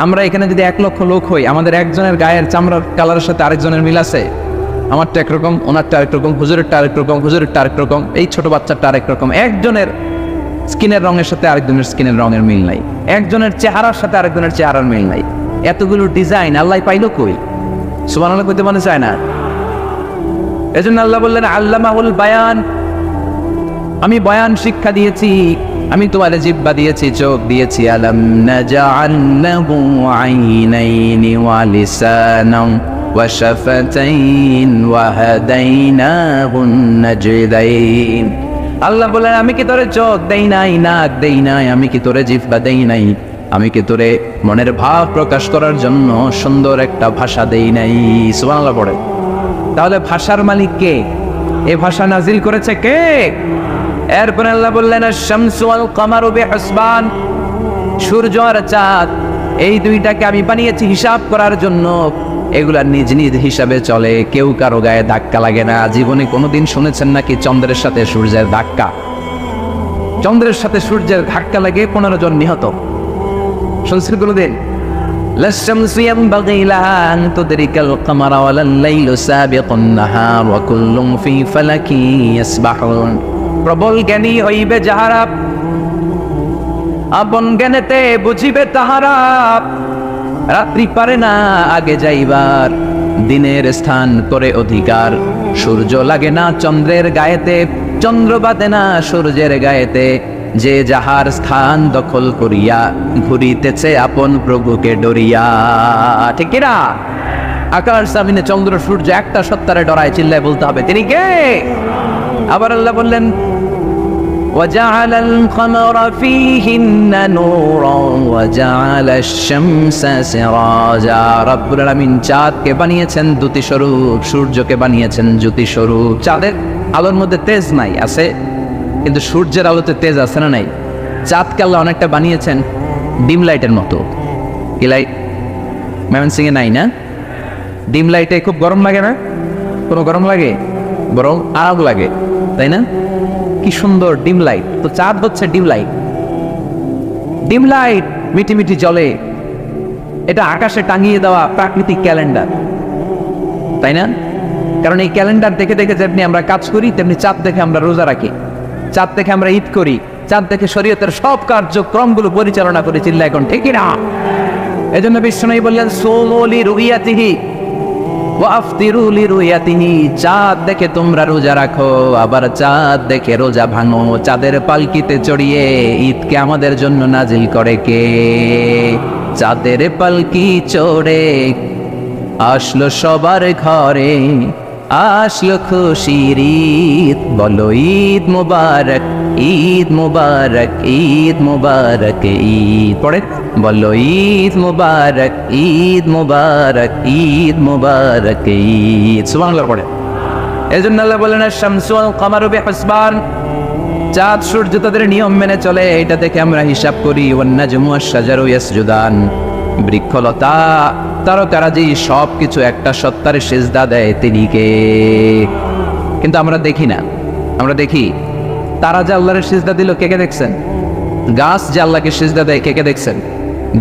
আমরা এখানে যদি 1 লক্ষ লোক হই, আমাদের একজনের গায়ের চামড়ার কালারের সাথে আরেকজনের মিল আছে? আমারটা একরকম, ওনারটা আরেক রকম, হুজুরেরটা আরেক রকম, হুজুরেরটা আরেক রকম, এই ছোট বাচ্চাটা আরেক রকম। একজনের স্কিনের রঙের সাথে আরেকজনের স্কিনের রঙের মিল নাই, একজনের চেহারার সাথে আরেকজনের চেহারার মিল নাই। এতগুলো ডিজাইন আল্লাহ পাইলো কই? সুবহানাল্লাহ কইতে মনে চায় না। এজন্য আল্লাহ বললেন, আল্লামাহুল বায়ান, আমি বয়ান শিক্ষা দিয়েছি, আমি তোমার জিহ্বা দিয়েছি, চোখ দিয়েছি। আলাম নাজআল লাহু আইনাইনি ওয়া লিসানান ওয়া শাফাতাইন ওয়া হাদাইনাহুন নাজদাইন। আল্লাহ বলেন, আমি কি তোরে চোখ দেই নাই, নাক দেই নাই, আমি কি তোরে জিহ্বা দেই নাই, আমি কি তোরে মনের ভাব প্রকাশ করার জন্য সুন্দর একটা ভাষা দেই নাই? সুবহানাল্লাহ পড়ে। তাহলে ভাষার মালিক কে? এই ভাষা নাজিল করেছে কে? এরপর আল্লাহ বললেন, আশ-শামসু ওয়াল কামারু বিহুসবান, সূর্য আর চাঁদ, এই দুইটাকে আমি বানিয়েছি হিসাব করার জন্য। এগুলা নিজ নিজ হিসাবে চলে, কেউ কারো গায়ে ধাক্কা লাগে না। জীবনে কোনোদিন শুনেছেন নাকি চন্দ্রের সাথে সূর্যের ধাক্কা? চন্দ্রের সাথে সূর্যের ধাক্কা লাগে 15 জন নিহত। শুনছেন কোনোদিন? لا الشمس ينبغي لها أن تدرك القمر ولا الليل سابق النهار وكل في فلك يسبحون। প্রবল জ্ঞানী হইবে যাহারা, আপন জ্ঞানেতে বুঝিবে তাহারা, রাত্রি পারে না আগে যাইবার, দিনের স্থান করে অধিকার। সূর্য লাগে না চন্দ্রের গায়েতে, চন্দ্র বাঁধে না সূর্যের গায়েতে, যে যাহার স্থান দখল করিয়া ঘুরিতেছে আপন প্রভুকে ডরিয়া। ঠিক কিনা? আকাশ জামিনে চন্দ্র সূর্য একটা সত্তারে ডরায়, চিল্লায় বলতে হবে তিনি কে। আবার আল্লাহ বললেন وجعل القمر فيهن نورا وجعل الشمس سراجا। রব্বুল আলামিন চাঁদকে বানিয়েছেন দ্যুতি স্বরূপ, সূর্যকে বানিয়েছেন জ্যোতি স্বরূপ। চাঁদের আলোর মধ্যে তেজ নাই, আছে, কিন্তু সূর্যের আলোতে তেজ আছে না নাই? চাঁদকে আল্লাহ অনেকটা বানিয়েছেন ডিম লাইটের মতো। কি লাইট ময়মনসিং এ নাই না? ডিম লাইটে খুব গরম লাগে না? কোনো গরম লাগে? বরং আরাম লাগে, তাই না? কি সুন্দর ডিম লাইট। তো চাঁদ হচ্ছে ডিম লাইট। ডিম লাইট মিটি মিটি জ্বলে, এটা আকাশে টাঙিয়ে দেওয়া প্রাকৃতিক ক্যালেন্ডার, তাই না? কারণ এই ক্যালেন্ডার দেখে দেখে যেমনি আমরা কাজ করি, তেমনি চাঁদ দেখে আমরা রোজা রাখি, চাঁদ দেখে আমরা ঈদ করি, চাঁদ দেখে শরীয়তের সব কার্যক্রমগুলো পরিচালনা করে। চিল্লা এখন ঠিক না? এই জন্য বিশ্বনবী বললেন সুমু লিরুইয়াতিহি ওয়া আফতিরু লিরুইয়াতিহি। চাঁদ দেখে তোমরা রোজা রাখো, আবার চাঁদ দেখে রোজা ভাঙো। চাঁদের পালকিতে চড়িয়ে ঈদকে আমাদের জন্য নাজিল করে কে? চাঁদের পালকি চড়ে আসলো সবার ঘরে, আসলো খুশির ঈদ, বলো ঈদ মুবারক, ঈদ মুবারক, ঈদ মুবারক, ঈদ পড়ে বলো ঈদ মুবারক, ঈদ মুবারক, ঈদ মুবারক, ঈদ। সুবহানাল্লাহ পড়ে। এজন্য আল্লাহ বলেন আশ-শামসু ওয়াল কামারু বিহিসবান। চাঁদ সূর্য তাদের নিয়ম মেনে চলে, এটা দেখে আমরা হিসাব করি। ওয়ান নাজমু ওয়াশ-শাজারু ইয়াসজুদান। বৃক্ষলতা তারকারাজি সব কিছু একটা সত্তার সিজদা দেয়, তিনি কে? কিন্তু আমরা দেখি না। আমরা দেখি তারা যে আল্লাহর সিজদা দিল, কে কে দেখছেন? গাছ যে আল্লাহকে সিজদা দেয়, কে কে দেখছেন?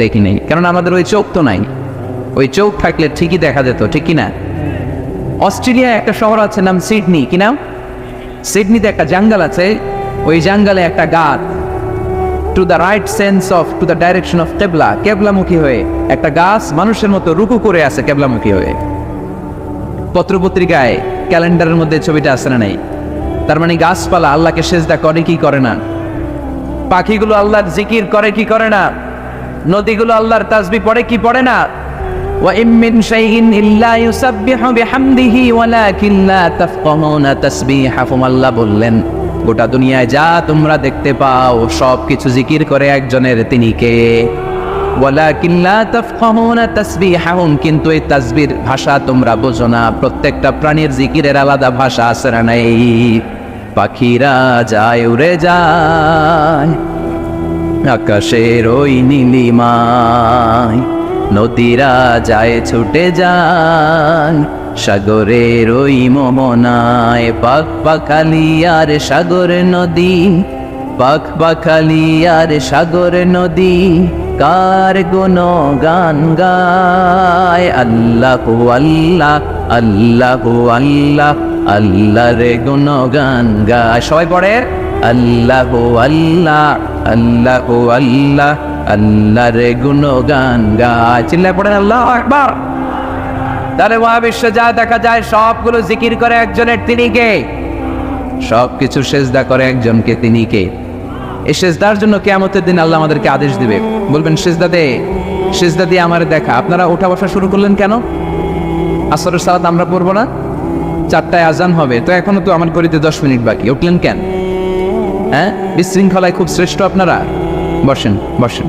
দেখি নেই, কারণ আমাদের ওই চোখ তো নাই। ওই চোখ থাকলে ঠিকই দেখা যেত, ঠিক কিনা? অস্ট্রেলিয়ায় একটা শহর আছে নাম সিডনি, কি নাম? সিডনিতে একটা জঙ্গল আছে, ওই জঙ্গলে একটা গাছ to the right sense of to the direction of কেবলা, কেবলামুখী হয়ে একটা গাছ মানুষের মতো রুকু করে আছে কেবলামুখী হয়ে। পত্রপত্রিকায় ক্যালেন্ডারের মধ্যে ছবিটা আছে না নাই? তার মানে গাছপালা আল্লাহকে সেজদা করে কি করে না? পাখিগুলো আল্লাহর জিকির করে কি করে না? নদীগুলো আল্লাহর তাসবিহ পড়ে কি পড়ে না? ওয়া ইম মিন শাইইন ইল্লা ইউসাব্বিহু বিহামদিহি ওয়ালাকিন লা তাফকাহুনা তাসবিহাহুম। আল্লাহ বললেন গোটা দুনিয়ায় যা তোমরা দেখতে পাও সব কিছু জিকির করে একজনের, তিনি কে? ওয়ালাকিন লা তাফকাহুনা তাসবিহাহুম। কিন্তু এই তাসবির ভাষা তোমরা বোঝো না। প্রত্যেকটা প্রাণীর জিকিরের আলাদা ভাষা আছে না নাই? পাখিরা যায় উড়ে যায় আকাশের ওই নীলিমায়, নদীরা যায় ছুটে যায় সাগরের ওই মোহনায়। পাখ পাখালি আর সাগর নদী, পাখ পাখালি আর সাগর নদী, কার গুণগান গায়। আল্লাহু আল্লাহ, আল্লাহু আল্লাহ, আল্লাহর গুণগান গায়। সবাই পড়ে আল্লাহু আল্লাহ, আল্লাহু আল্লাহ, আল্লাহর গুণগান গায়। চিল্লায় পড়েন আল্লাহু আকবার। তাহলে মহাবিশ্বে যা দেখা যায় সবগুলো জিকির করে একজনের, তিনি কে? সবকিছু সেজদা করে একজনকে, তিনি কে? এই সেজদার জন্য কিয়ামতের দিন আল্লাহ আমাদেরকে আদেশ দিবে, বলবেন সেজদা দে, সেজদা দিয়ে আমারে দেখা। আপনারা ওঠা বসা শুরু করলেন কেন? আসরের সালাত আমরা পড়বো না? 4টায় আজান হবে, তো এখনো তো আমার করিতে 10 মিনিট বাকি, উঠলেন কেন? হ্যাঁ, বিশৃঙ্খলায় খুব শ্রেষ্ঠ আপনারা। বসেন বসেন,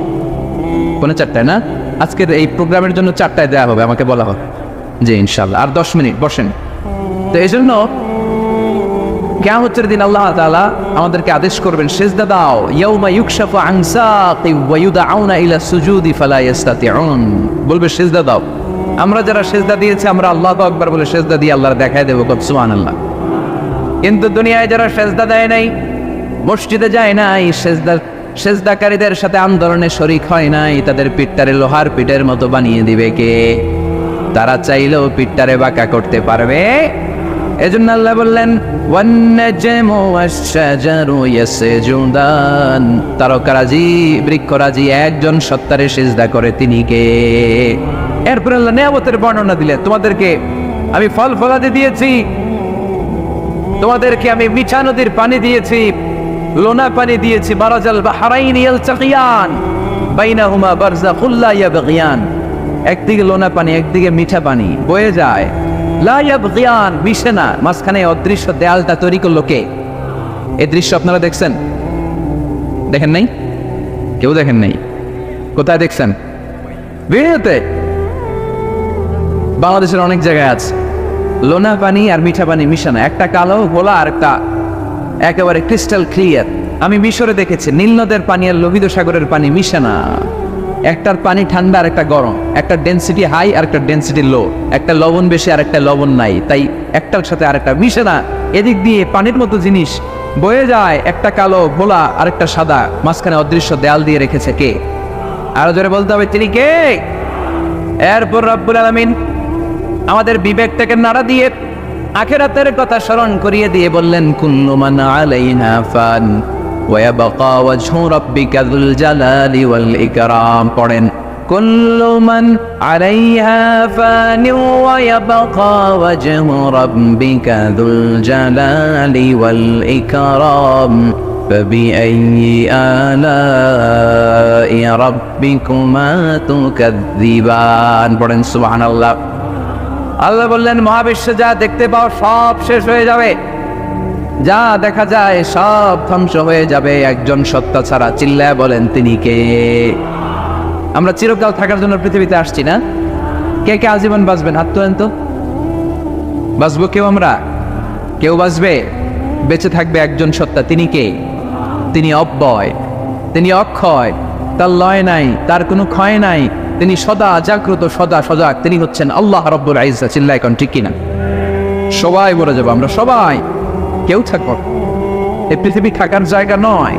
পৌনে 4টায় না? আজকের এই প্রোগ্রামের জন্য 4টায় দেওয়া হবে, আমাকে বলা হবে যে ইনশাল্লাহ আর 10 মিনিট বসেন। তো এই জন্য কিয়ামতের দিন আল্লাহ তাআলা আমাদেরকে আদেশ করবেন সেজদা দাও। ইয়াউমা ইউকশাফু আন সাকি ওয়া ইউদআউনা ইলা সুজুদি ফালা ইস্তাতিউন। বলবে সেজদা দাও। আমরা যারা সেজদা দিয়েছি আমরা আল্লাহু আকবার বলে সেজদা দিয়ে আল্লাহর দেখায় দেব, সুবহানাল্লাহ। কিন্তু দুনিয়ায় যারা সেজদা দেয় নাই, মসজিদে যায় নাই, সেজদা সেজদাকারীদের সাথে আন্দোলনে শরিক হয় নাই, তাদের পিঠটারে লোহার পিঠের মতো বানিয়ে দিবে কে? তারা চাইলেও পিঠটারে বাঁকা করতে পারবে? এজন্য আল্লাহ বললেন ওয়ান্নাজমু ওয়াশ-শাজারু ইয়াসজুদান, তারকারাজি বৃক্ষরাজি একজন সত্তারে সিজদা করে, তিনি কে? এরপর আল্লাহ নিয়ামতের বর্ণনা দিলেন, তোমাদেরকে আমি ফল ফলাদি দিয়েছি, তোমাদেরকে আমি মিঠা নদীর পানি দিয়েছি, লোনা পানি দিয়েছি, মারাজাল বাহরাইনি ইয়ালতাকিয়ান বাইনাহুমা বারযাখুল লা ইয়াবগিয়ান, একদিকে লোনা পানি একদিকে মিঠা পানি বয়ে যায়, লা ইয়াবগিয়ান মিশে না, মাঝখানে অদৃশ্য দেয়ালটা তৈরি করলো কে? এই দৃশ্য আপনারা দেখছেন? দেখেন নাই? কেউ দেখেন নাই? কোথায় দেখছেন? ভিডিওতে। বাংলাদেশের অনেক জায়গায় আছে লোনা পানি আর মিঠা পানি মিশানো, একটা কালো গোলা আর একটা একেবারে ক্রিস্টাল ক্লিয়ার। আমি মিশরে দেখেছি নীল নদের পানি আর লোহিত সাগরের পানি মিশে না, একটার পানি ঠান্ডা আর একটা গরম, একটা ডেনসিটি হাই আর একটা ডেনসিটি লো, একটা লবণ বেশি আর একটা লবণ নাই, তাই একটার সাথে আরেকটা মিশে না। এদিক দিয়ে পানির মতো জিনিস বয়ে যায়, একটা কালো ভোলা আর একটা সাদা, মাঝখানে অদৃশ্য দেয়াল দিয়ে রেখেছে কে? আরো জোরে বলতে হবে, তিনি কে? এরপর রব্বুল আলামিন আমাদের বিবেকটাকে নাড়া দিয়ে আখিরাতের কথা স্মরণ করিয়ে দিয়ে বললেন কুল্লু মান আলাইহা ফান ওয়া ইয়াবকা ওয়াজহু রাব্বিকা যুল জালালি ওয়াল ইকরাম। পড়েন কুল্লু মান আলাইহা ফান ওয়া ইয়াবকা ওয়াজহু রাব্বিকা যুল জালালি ওয়াল ইকরাম فبأي آلاء ربكما تكذبان। পড়েন সুবহানাল্লাহ। আল্লাহ বললেন মহাবিশ্বে যা দেখতে পাও সব শেষ হয়ে যাবে, যা দেখা যায় সব ধ্বংস হয়ে যাবে একজন সত্তা ছাড়া। চিল্লায় বলেন তিনি কে? আমরা চিরকাল থাকার জন্য পৃথিবীতে আসছি না? কে কে আজীবন বাঁচবেন? হাত তোলেন তো। বাঁচবো কেউ? আমরা কেউ বাঁচবে? বেঁচে থাকবে একজন সত্তা, তিনি কে? তিনি অব্যয়, তিনি অক্ষয়, তার লয় নাই, তার কোনো ক্ষয় নাই, তিনি সদা জাগ্রত, সদা সজাগ, তিনি হচ্ছেন আল্লাহ রাব্বুল ইজ্জত। চিল্লায় কোন ঠিক কিনা? সবাই মরে যাবো আমরা, সবাই, কেউ থাকবো। এই পৃথিবী থাকার জায়গা নয়।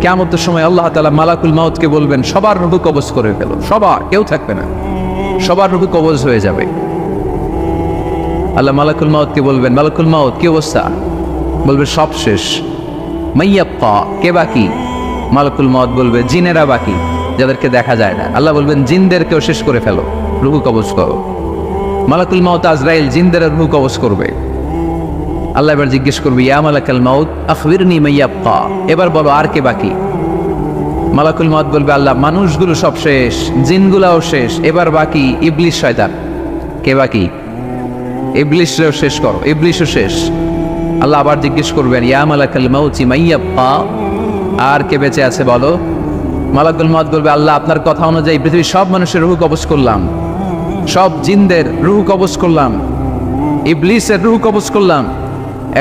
কিয়ামতের সময় আল্লাহ তাআলা মালাকুল মাউতকে বলবেন সবার রূহ কবজ করে ফেলো, সবার, কেউ থাকবে না, সবার রূহ কবজ হয়ে যাবে। আল্লাহ মালাকুল মাউতকে বলবেন মালাকুল মাউত কি অবস্থা? বলবে সব শেষ। মাইয়াব্বা, কে বাকি? মালাকুল মাউত বলবে জিনেরা বাকি, যাদেরকে দেখা যায় না। আল্লাহ বলবেন জিনদেরকেও শেষ করে ফেলো, রূহ কবজ করো। মালাকুল মাউত আজরাইল জিনদের রূহ কবজ করবে। আল্লাহ এবার জিজ্ঞেস করবে ইয়া মালাকাল মাউত আখবিরনি মাইয়াব্বা, এবার বলো আর কে বাকি? মালাকুল মাউত বলবে আল্লাহ মানুষগুলো সব শেষ, জিনগুলাও শেষ, এবার বাকি ইবলিস শয়তান। কে বাকি? ইবলিসও শেষ করো, ইবলিসও শেষ। আল্লাহ আবার জিজ্ঞেস করবেন ইয়া মালাকাল মাউতি মাইয়াব্বা, আর কে বেঁচে আছে বলো? মালাকুল মাউত বলবে আল্লাহ আপনার কথা অনুযায়ী পৃথিবীর সব মানুষের রূহ কবজ করলাম, সব জিনদের রূহ কবজ করলাম, ইবলিসের রূহ কবজ করলাম,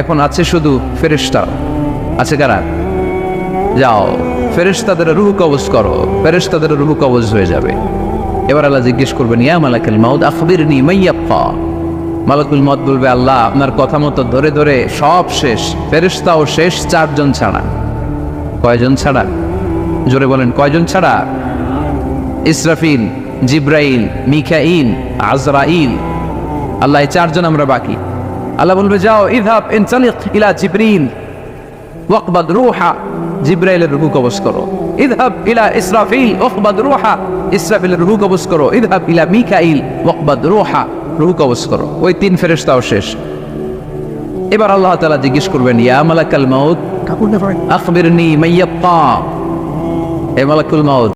এখন আছে শুধু ফেরেশতা। আছে কারা? যাও ফেরেশতাদের রূহ কবজ করো, ফেরেশতাদের রূহ কবজ হয়ে যাবে। এবার আল্লাহ জিজ্ঞেস করবেন ইয়া মালাকাল মাউত আখবিরনি মাইয়াব্বা। মালাকুল মাউত বলবে আল্লাহ আপনার কথা মতো ধরে ধরে সব শেষ, ফেরেশতাও শেষ, চারজন ছাড়া। কয়জন ছাড়া? জোরে বলেন কয়জন ছাড়া? ইসরাফিল, জিব্রাইল, মিকাইল, আজরাইল। আল্লাহ এই চারজন আমরা বাকি। আল্লাহ বলবে যাও ইযহাব ইনতালিক ইলা জিবরিল ওয়াকবাদ রূহা, জিব্রাইলের রূহ কবজ করো। ইযহাব ইলা ইসরাফিল ওয়াকবাদ রূহা, ইসরাফিলের রূহ কবজ করো। ইযহাব ইলা মিকাইল ওয়াকবাদ রূহা, রূহ কবজ করো। ওই তিন ফেরেশতাও শেষ। এবার আল্লাহ তাআলা জিজ্ঞেস করবেন ইয়া মালাকাল মাউত আখবিরনি মাইয়াব্বা, এ মালাকুল মাউত